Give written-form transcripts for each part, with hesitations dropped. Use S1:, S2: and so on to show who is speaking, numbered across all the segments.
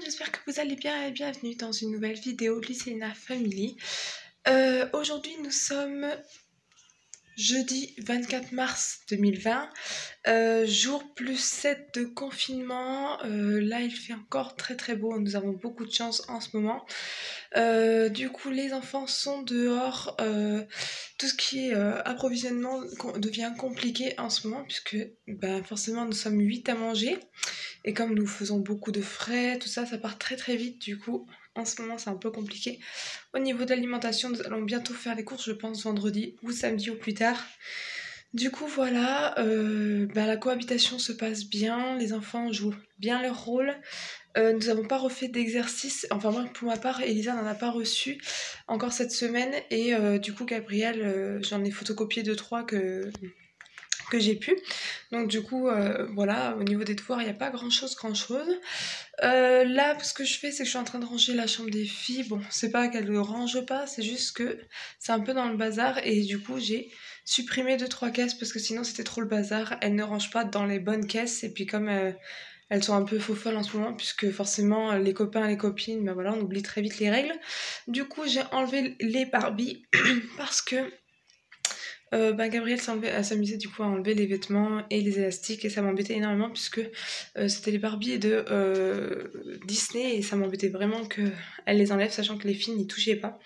S1: j'espère que vous allez bien et bienvenue dans une nouvelle vidéo de Lycéena Family. Aujourd'hui nous sommes jeudi 24 mars 2020, jour plus 7 de confinement. Là il fait encore très beau, nous avons beaucoup de chance en ce moment. Du coup les enfants sont dehors, tout ce qui est approvisionnement devient compliqué en ce moment puisque forcément nous sommes 8 à manger. Et comme nous faisons beaucoup de frais, tout ça, ça part très vite. Du coup, en ce moment, c'est un peu compliqué. Au niveau de l'alimentation, nous allons bientôt faire les courses, je pense vendredi ou samedi au plus tard. Du coup, voilà, la cohabitation se passe bien. Les enfants jouent bien leur rôle. Nous n'avons pas refait d'exercice. Enfin, moi, pour ma part, Elisa n'en a pas reçu encore cette semaine. Et du coup, Gabriel, j'en ai photocopié 2-3 que j'ai pu. Donc du coup voilà, au niveau des devoirs il n'y a pas grand chose. Là ce que je fais c'est que je suis en train de ranger la chambre des filles. Bon, c'est pas qu'elles ne rangent pas, c'est juste que c'est un peu dans le bazar et du coup j'ai supprimé 2-3 caisses parce que sinon c'était trop le bazar. Elles ne rangent pas dans les bonnes caisses et puis comme elles sont un peu faux-folles en ce moment puisque forcément les copains et les copines, voilà, on oublie très vite les règles. Du coup j'ai enlevé les Barbie parce que Gabriel s'amusait du coup à enlever les vêtements et les élastiques et ça m'embêtait énormément puisque c'était les Barbie de Disney et ça m'embêtait vraiment qu'elle les enlève sachant que les filles n'y touchaient pas.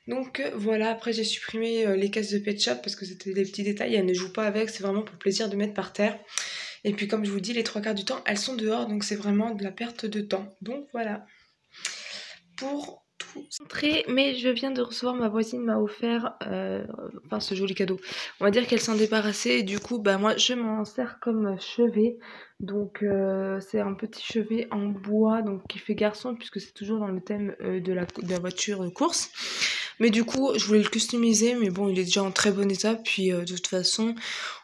S1: Donc voilà, après j'ai supprimé les caisses de Pet Shop parce que c'était des petits détails, elles ne jouent pas avec, c'est vraiment pour le plaisir de mettre par terre. Et puis comme je vous dis, les 3/4 du temps elles sont dehors donc c'est vraiment de la perte de temps. Donc voilà. Pour mais je viens de recevoir, ma voisine m'a offert ce joli cadeau. On va dire qu'elle s'en débarrassait et du coup moi je m'en sers comme chevet. Donc c'est un petit chevet en bois donc qui fait garçon puisque c'est toujours dans le thème de la voiture de course. Mais du coup je voulais le customiser mais bon il est déjà en très bon état puis de toute façon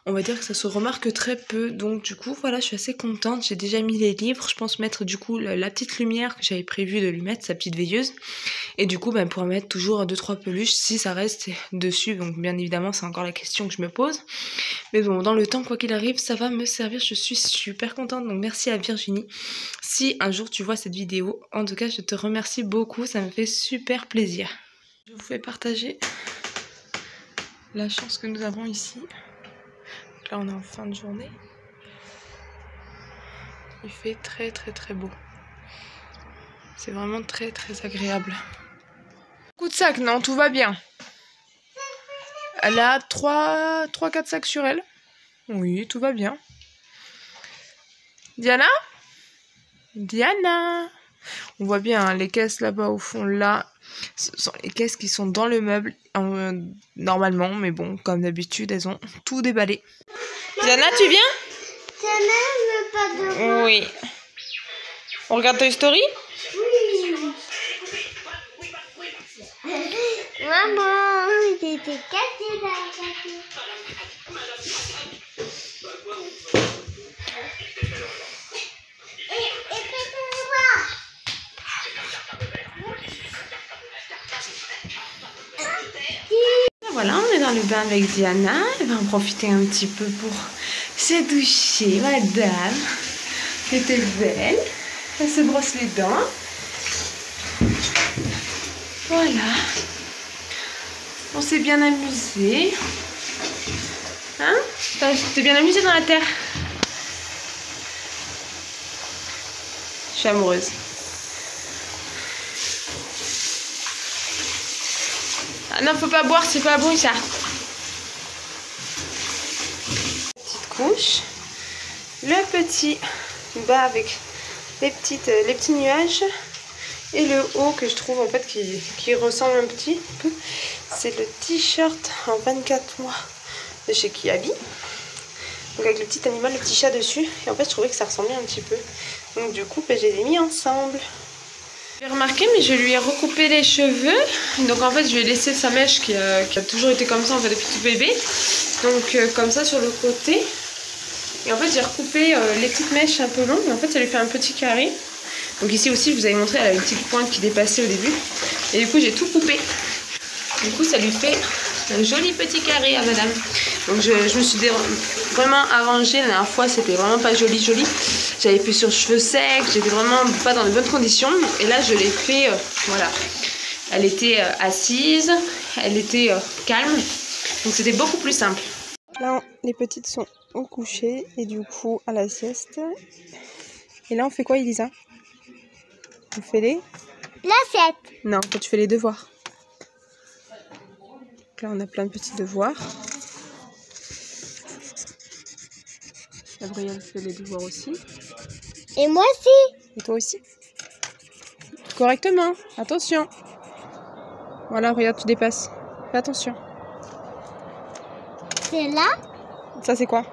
S1: on va dire que ça se remarque très peu. Donc du coup voilà, je suis assez contente, j'ai déjà mis les livres. Je pense mettre du coup la petite lumière que j'avais prévu de lui mettre, sa petite veilleuse. Et du coup pour mettre toujours 2-3 peluches si ça reste dessus. Donc bien évidemment c'est encore la question que je me pose. Mais bon, dans le temps quoi qu'il arrive ça va me servir, je suis super contente. Donc merci à Virginie si un jour tu vois cette vidéo. En tout cas je te remercie beaucoup, ça me fait super plaisir. Je vous fais partager la chance que nous avons ici. Donc là on est en fin de journée. Il fait très beau. C'est vraiment très agréable. Coup de sac, non, tout va bien. Elle a 3-4 sacs sur elle. Oui, tout va bien. Diana ? Diana ? On voit bien hein, les caisses là-bas au fond, là. Ce sont les caisses qui sont dans le meuble, normalement. Mais bon, comme d'habitude, elles ont tout déballé. Diana, tu viens ?
S2: Diana veut pas de moi.
S1: Oui. On regarde Toy Story ?
S2: Oui. Maman, j'étais cassée dans la voiture.
S1: Voilà, on est dans le bain avec Diana. Elle va en profiter un petit peu pour se doucher, madame. C'était belle. Elle se brosse les dents. Voilà. On s'est bien amusé. Hein? T'es bien amusé dans la terre? Je suis amoureuse. Ah non, faut pas boire, c'est pas bon ça. Petite couche. Le petit bas avec les petits nuages. Et le haut que je trouve en fait qui ressemble un petit peu. C'est le t-shirt en 24 mois de chez Kiabi. Donc avec le petit animal, le petit chat dessus. Et en fait je trouvais que ça ressemblait un petit peu. Donc du coup je les ai mis ensemble. J'ai remarqué mais je lui ai recoupé les cheveux. Donc en fait je lui ai laissé sa mèche qui a toujours été comme ça en fait depuis tout bébé. Donc comme ça sur le côté. Et en fait j'ai recoupé les petites mèches un peu longues. Et en fait ça lui fait un petit carré. Donc ici aussi je vous avais montré, elle a une petite pointe qui dépassait au début. Et du coup j'ai tout coupé. Du coup ça lui fait un joli petit carré à madame. Donc je me suis vraiment arrangée. La dernière fois c'était vraiment pas joli. j'avais fait sur cheveux secs, j'étais vraiment pas dans de bonnes conditions. Et là, je l'ai fait, voilà. Elle était assise, elle était calme, donc c'était beaucoup plus simple. Là, les petites sont au coucher et du coup à la sieste. Et là, on fait quoi, Elisa? On fait les...
S2: L'assiette.
S1: Non, quand tu fais les devoirs. Donc là, on a plein de petits devoirs. Gabrielle fait les devoirs aussi.
S2: Et moi aussi.
S1: Et toi aussi. Correctement. Attention. Voilà, regarde, tu dépasses. Fais attention.
S2: C'est là.
S1: Ça, c'est quoi?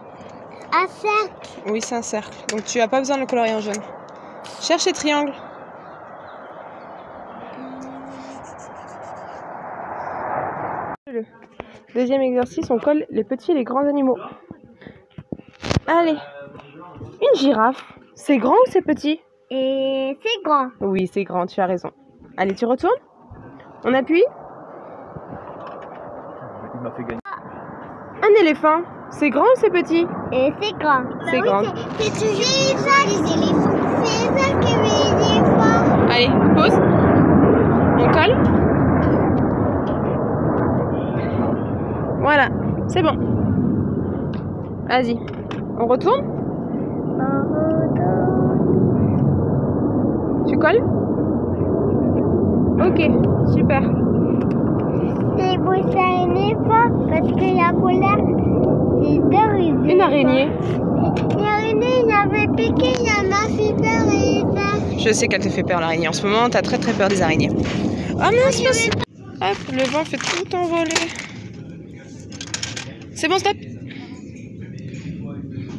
S2: Un cercle.
S1: Oui, c'est un cercle. Donc, tu n'as pas besoin de le colorier en jaune. Cherche les triangles. Le deuxième exercice, on colle les petits et les grands animaux. Allez. Une girafe. C'est grand ou c'est petit?
S2: Et c'est grand.
S1: Oui, c'est grand, tu as raison. Allez, tu retournes? On appuie?
S3: Il m'a fait gagner.
S1: Un éléphant. C'est grand ou c'est petit?
S2: Et c'est grand.
S1: C'est grand.
S2: C'est toujours ça, les éléphants. C'est ça que les éléphants.
S1: Allez, pause. On colle. Voilà, c'est bon. Vas-y. On retourne? Tu colles? Ok, super.
S2: C'est beau, c'est un éléphant parce que la polaire, c'est d'arriver.
S1: Une araignée.
S2: L'araignée, il avait piqué, il en a fait peur et ça.
S1: Je sais qu'elle te fait peur l'araignée. En ce moment, t'as très peur des araignées. Ah mince, mince. Hop, le vent fait tout envoler. C'est bon, stop.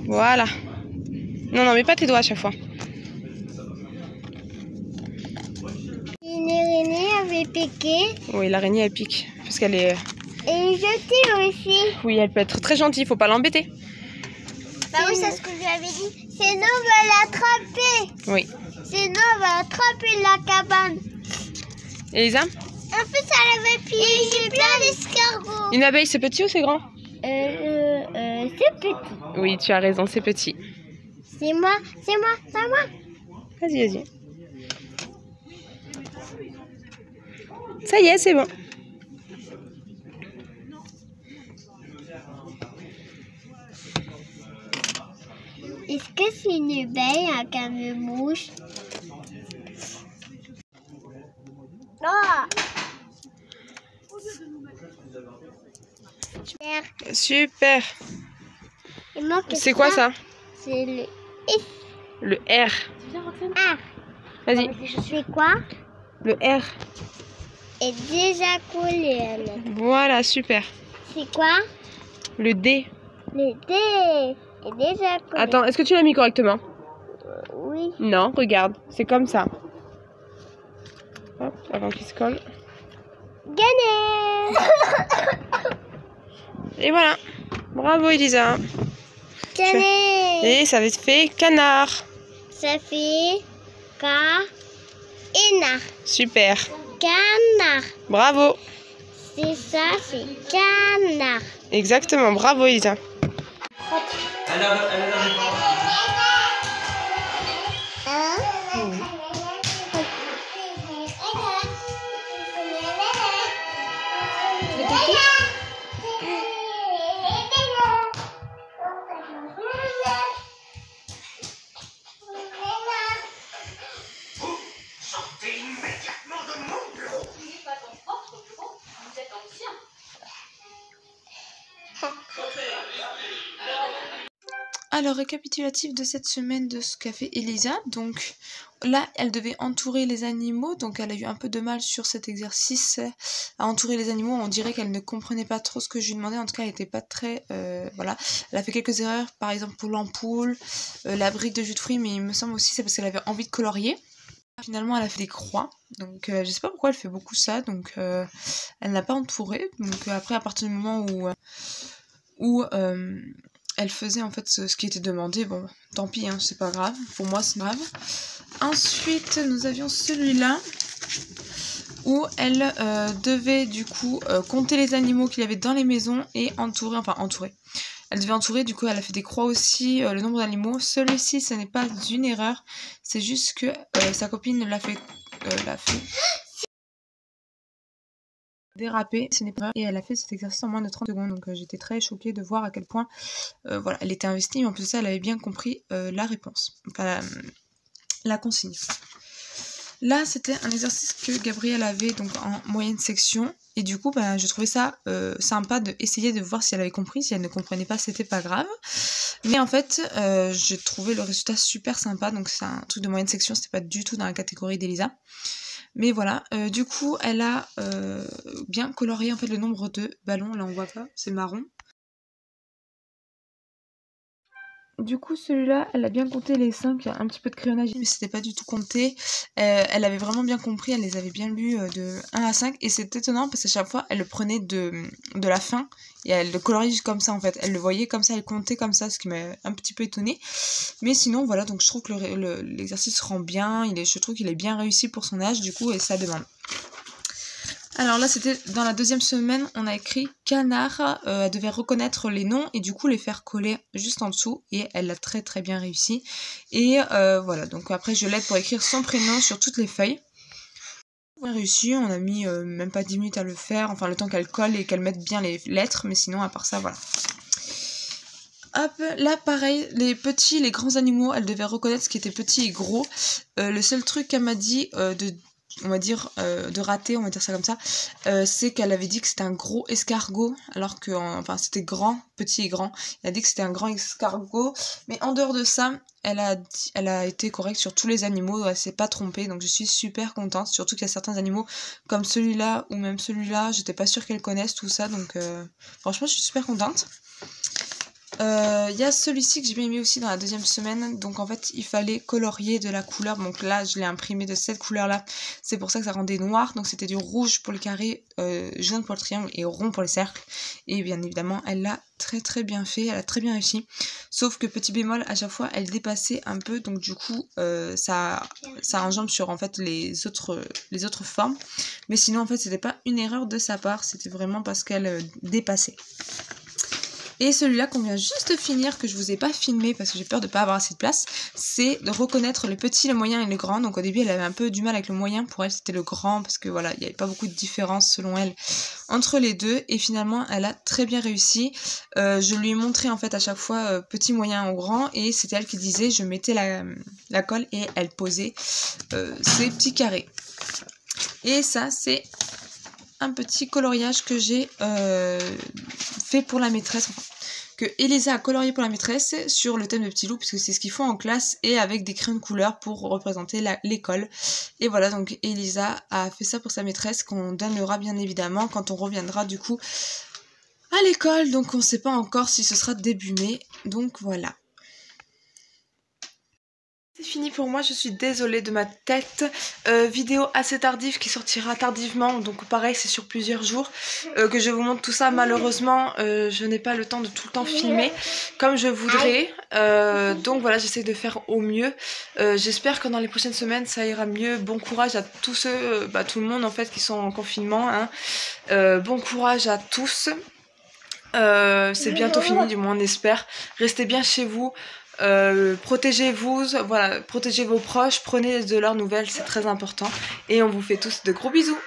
S1: Voilà. Non, mais pas tes doigts à chaque fois.
S2: Une araignée avait piqué.
S1: Oui, l'araignée, elle pique. Parce qu'elle est...
S2: Et gentille aussi.
S1: Oui, elle peut être très gentille, faut pas l'embêter.
S2: Bah oui, c'est ce que je lui avais dit. Sinon, on va l'attraper.
S1: Oui.
S2: Sinon, on va attraper la cabane.
S1: Elisa?
S2: En plus, elle avait piqué. Et j'ai plein d'escargots.
S1: Une abeille, c'est petit ou c'est grand?
S2: C'est petit.
S1: Oui, tu as raison, c'est petit.
S2: C'est moi, c'est moi, c'est moi.
S1: Vas-y. Ça y est, c'est bon.
S2: Est-ce que c'est une abeille avec un mouche? Non.
S1: Super.
S2: Il
S1: C'est quoi ça?
S2: C'est le F.
S1: Le R.
S2: Ah.
S1: Vas-y.
S2: C'est quoi?
S1: Le R.
S2: Est déjà collé, elle.
S1: Voilà, super.
S2: C'est quoi?
S1: Le D.
S2: Le D est déjà collé.
S1: Attends, est-ce que tu l'as mis correctement?
S2: Oui.
S1: Non, regarde, c'est comme ça. Hop, avant qu'il se colle.
S2: Gagné.
S1: Et voilà. Bravo, Elisa.
S2: Gagné.
S1: Et ça fait canard.
S2: Ça fait canard.
S1: Super.
S2: Canard.
S1: Bravo.
S2: C'est ça, c'est canard.
S1: Exactement, bravo, Elisa. Alors, récapitulatif de cette semaine de ce qu'a fait Elisa. Donc là, elle devait entourer les animaux. Donc elle a eu un peu de mal sur cet exercice à entourer les animaux. On dirait qu'elle ne comprenait pas trop ce que je lui demandais. En tout cas, elle n'était pas très... voilà. Elle a fait quelques erreurs, par exemple pour l'ampoule, la brique de jus de fruits. Mais il me semble aussi c'est parce qu'elle avait envie de colorier. Finalement, elle a fait des croix. Donc je sais pas pourquoi elle fait beaucoup ça. Donc elle n'a pas entouré. Donc après, à partir du moment où elle faisait en fait ce qui était demandé, bon tant pis hein, c'est pas grave, pour moi c'est grave. Ensuite nous avions celui-là où elle devait du coup compter les animaux qu'il y avait dans les maisons et entourer, Elle devait entourer, du coup elle a fait des croix aussi, le nombre d'animaux. Celui-ci, ce n'est pas une erreur, c'est juste que sa copine l'a fait déraper, ce n'est pas, et elle a fait cet exercice en moins de 30 secondes, donc j'étais très choquée de voir à quel point voilà, elle était investie, mais en plus de ça elle avait bien compris la réponse, enfin la consigne. Là c'était un exercice que Gabrielle avait donc en moyenne section, et du coup bah, je trouvais ça sympa d'essayer de voir si elle avait compris. Si elle ne comprenait pas, c'était pas grave, mais en fait j'ai trouvé le résultat super sympa. Donc c'est un truc de moyenne section, c'était pas du tout dans la catégorie d'Elisa. Mais voilà, du coup, elle a bien colorié en fait le nombre de ballons. Là, on voit pas, c'est marron. Du coup, celui-là, elle a bien compté les 5. Il y a un petit peu de crayonnage, mais c'était pas du tout compté. Elle avait vraiment bien compris, elle les avait bien lus de 1 à 5. Et c'est étonnant parce qu'à chaque fois, elle le prenait de la fin et elle le coloriait juste comme ça en fait. Elle le voyait comme ça, elle comptait comme ça, ce qui m'a un petit peu étonnée. Mais sinon, voilà, donc je trouve que l'exercice rend bien. Je trouve qu'il est bien réussi pour son âge, du coup, et sa demande. Alors là, c'était dans la deuxième semaine, on a écrit canard. Elle devait reconnaître les noms et du coup les faire coller juste en dessous. Et elle l'a très très bien réussi. Et voilà, donc après je l'aide pour écrire son prénom sur toutes les feuilles. On a réussi, on a mis même pas 10 minutes à le faire. Enfin, le temps qu'elle colle et qu'elle mette bien les lettres. Mais sinon, à part ça, voilà. Hop, là pareil, les petits, les grands animaux, elle devait reconnaître ce qui était petit et gros. Le seul truc qu'elle m'a dit de rater, on va dire ça comme ça, c'est qu'elle avait dit que c'était un gros escargot, alors que enfin c'était grand, petit et grand. Elle a dit que c'était un grand escargot, mais en dehors de ça, elle a été correcte sur tous les animaux, elle s'est pas trompée, donc je suis super contente. Surtout qu'il y a certains animaux comme celui-là ou même celui-là, j'étais pas sûre qu'elle connaisse tout ça, donc franchement je suis super contente. Il y a celui-ci que j'ai bien aimé aussi dans la deuxième semaine. Donc en fait il fallait colorier de la couleur. Donc là je l'ai imprimé de cette couleur là. C'est pour ça que ça rendait noir. Donc c'était du rouge pour le carré, jaune pour le triangle et rond pour les cercles. Et bien évidemment elle l'a très très bien fait. Elle a très bien réussi. Sauf que petit bémol, à chaque fois elle dépassait un peu. Donc du coup ça enjambe sur en fait les autres formes. Mais sinon en fait c'était pas une erreur de sa part. C'était vraiment parce qu'elle dépassait. Et celui-là qu'on vient juste de finir, que je vous ai pas filmé parce que j'ai peur de pas avoir assez de place, c'est de reconnaître le petit, le moyen et le grand. Donc au début elle avait un peu du mal avec le moyen, pour elle c'était le grand parce que voilà, il n'y avait pas beaucoup de différence selon elle entre les deux. Et finalement elle a très bien réussi. Je lui ai montré en fait à chaque fois petit, moyen ou grand, et c'était elle qui disait, je mettais la colle et elle posait ces petits carrés. Et ça c'est un petit coloriage que j'ai fait pour la maîtresse, enfin, que Elisa a colorié pour la maîtresse sur le thème de Petit Loup, puisque c'est ce qu'ils font en classe, et avec des crayons de couleur pour représenter l'école. Et voilà, donc Elisa a fait ça pour sa maîtresse, qu'on donnera bien évidemment quand on reviendra du coup à l'école. Donc on ne sait pas encore si ce sera début mai, donc voilà. C'est fini pour moi, je suis désolée de ma tête. Vidéo assez tardive qui sortira tardivement, donc pareil c'est sur plusieurs jours que je vous montre tout ça. Malheureusement je n'ai pas le temps de tout le temps filmer comme je voudrais, donc voilà, j'essaie de faire au mieux. J'espère que dans les prochaines semaines ça ira mieux. Bon courage à tous ceux, tout le monde en fait qui sont en confinement, hein. Bon courage à tous. C'est bientôt fini, du moins on espère. Restez bien chez vous. Protégez-vous, voilà, protégez vos proches, prenez de leurs nouvelles, c'est très important. Et on vous fait tous de gros bisous.